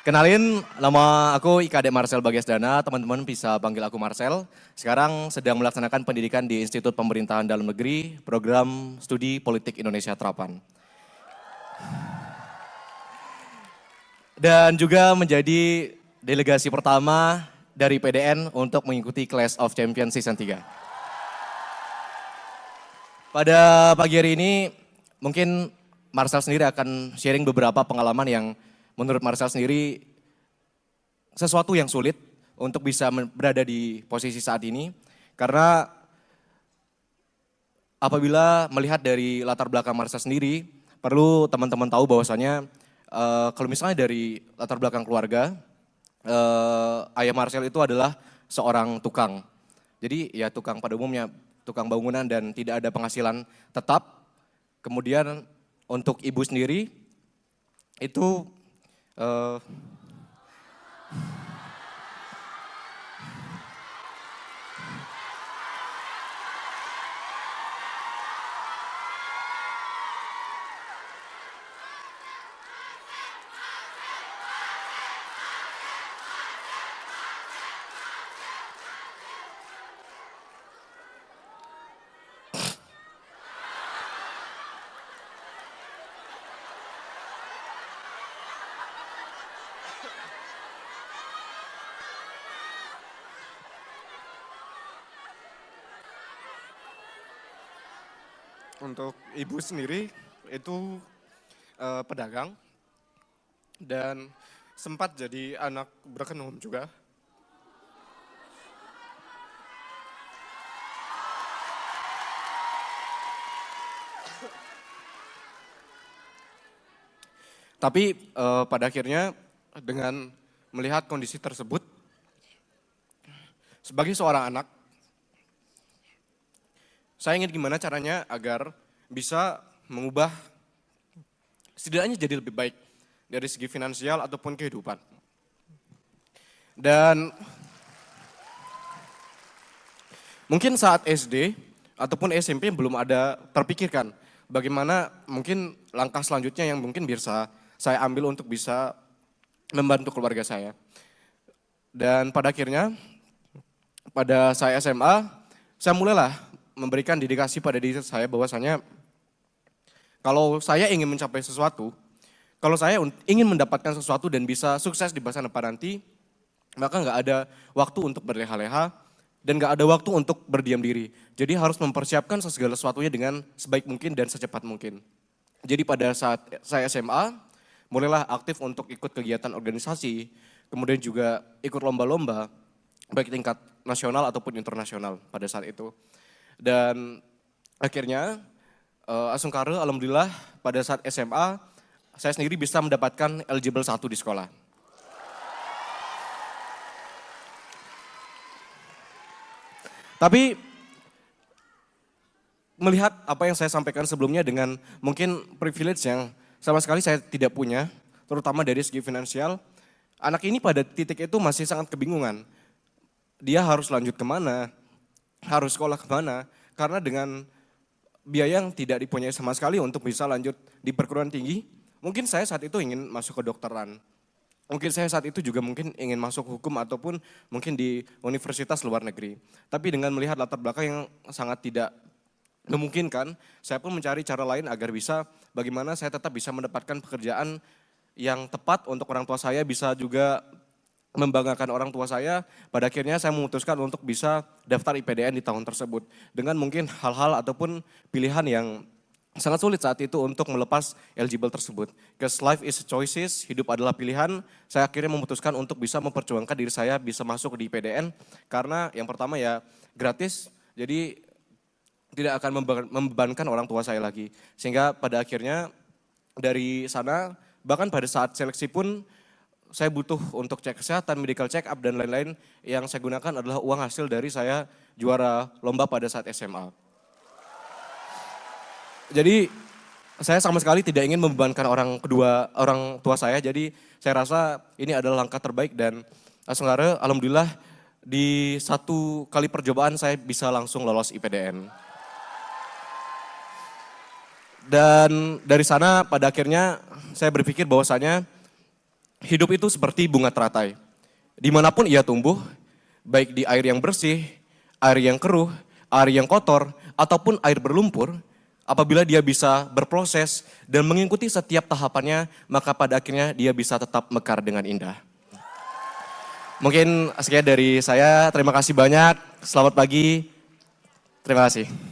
Kenalin, nama aku IKD Marcel Bagesdana, teman-teman bisa panggil aku Marcel. Sekarang sedang melaksanakan pendidikan di Institut Pemerintahan Dalam Negeri, program studi politik Indonesia Terapan. Dan juga menjadi delegasi pertama dari PDN untuk mengikuti Clash of Champions Season 3. Pada pagi hari ini, mungkin Marcel sendiri akan sharing beberapa pengalaman yang menurut Marcel sendiri sesuatu yang sulit untuk bisa berada di posisi saat ini. Karena apabila melihat dari latar belakang Marcel sendiri, perlu teman-teman tahu bahwasanya kalau misalnya dari latar belakang keluarga, ayah Marcel itu adalah seorang tukang. Jadi ya tukang pada umumnya, tukang bangunan dan tidak ada penghasilan tetap. Kemudian untuk ibu sendiri itu Untuk ibu sendiri itu pedagang dan sempat jadi anak broken home juga. Tapi pada akhirnya dengan melihat kondisi tersebut, sebagai seorang anak, saya ingin gimana caranya agar bisa mengubah setidaknya jadi lebih baik dari segi finansial ataupun kehidupan. Dan mungkin saat SD ataupun SMP belum ada terpikirkan bagaimana mungkin langkah selanjutnya yang mungkin bisa saya ambil untuk bisa membantu keluarga saya. Dan pada akhirnya pada saya SMA, saya mulailah memberikan dedikasi pada diri saya bahwasanya kalau saya ingin mencapai sesuatu, kalau saya ingin mendapatkan sesuatu dan bisa sukses di masa depan nanti, maka nggak ada waktu untuk berleha-leha dan nggak ada waktu untuk berdiam diri. Jadi harus mempersiapkan segala sesuatunya dengan sebaik mungkin dan secepat mungkin. Jadi pada saat saya SMA, mulailah aktif untuk ikut kegiatan organisasi, kemudian juga ikut lomba-lomba, baik tingkat nasional ataupun internasional pada saat itu. Dan akhirnya Asungkara alhamdulillah pada saat SMA saya sendiri bisa mendapatkan eligible 1 di sekolah. Tapi melihat apa yang saya sampaikan sebelumnya dengan mungkin privilege yang sama sekali saya tidak punya, terutama dari segi finansial, anak ini pada titik itu masih sangat kebingungan. Dia harus lanjut kemana, harus sekolah kemana, karena dengan biaya yang tidak dipunyai sama sekali untuk bisa lanjut di perguruan tinggi, mungkin saya saat itu ingin masuk ke kedokteran. Mungkin saya saat itu juga mungkin ingin masuk hukum ataupun mungkin di universitas luar negeri. Tapi dengan melihat latar belakang yang sangat tidak memungkinkan, saya pun mencari cara lain agar bisa bagaimana saya tetap bisa mendapatkan pekerjaan yang tepat untuk orang tua saya, bisa juga membanggakan orang tua saya. Pada akhirnya saya memutuskan untuk bisa daftar IPDN di tahun tersebut. Dengan mungkin hal-hal ataupun pilihan yang sangat sulit saat itu untuk melepas eligible tersebut. Because life is choices, hidup adalah pilihan. Saya akhirnya memutuskan untuk bisa memperjuangkan diri saya bisa masuk di IPDN. Karena yang pertama ya gratis, jadi tidak akan membebankan orang tua saya lagi. Sehingga pada akhirnya dari sana, bahkan pada saat seleksi pun saya butuh untuk cek kesehatan, medical check up dan lain-lain. Yang saya gunakan adalah uang hasil dari saya juara lomba pada saat SMA. Jadi saya sama sekali tidak ingin membebankan orang tua saya. Jadi saya rasa ini adalah langkah terbaik dan Asungkara alhamdulillah di 1 kali percobaan saya bisa langsung lolos IPDN. Dan dari sana pada akhirnya saya berpikir bahwasanya hidup itu seperti bunga teratai. Dimanapun ia tumbuh, baik di air yang bersih, air yang keruh, air yang kotor, ataupun air berlumpur, apabila dia bisa berproses dan mengikuti setiap tahapannya, maka pada akhirnya dia bisa tetap mekar dengan indah. Mungkin sekian dari saya, terima kasih banyak, selamat pagi, terima kasih.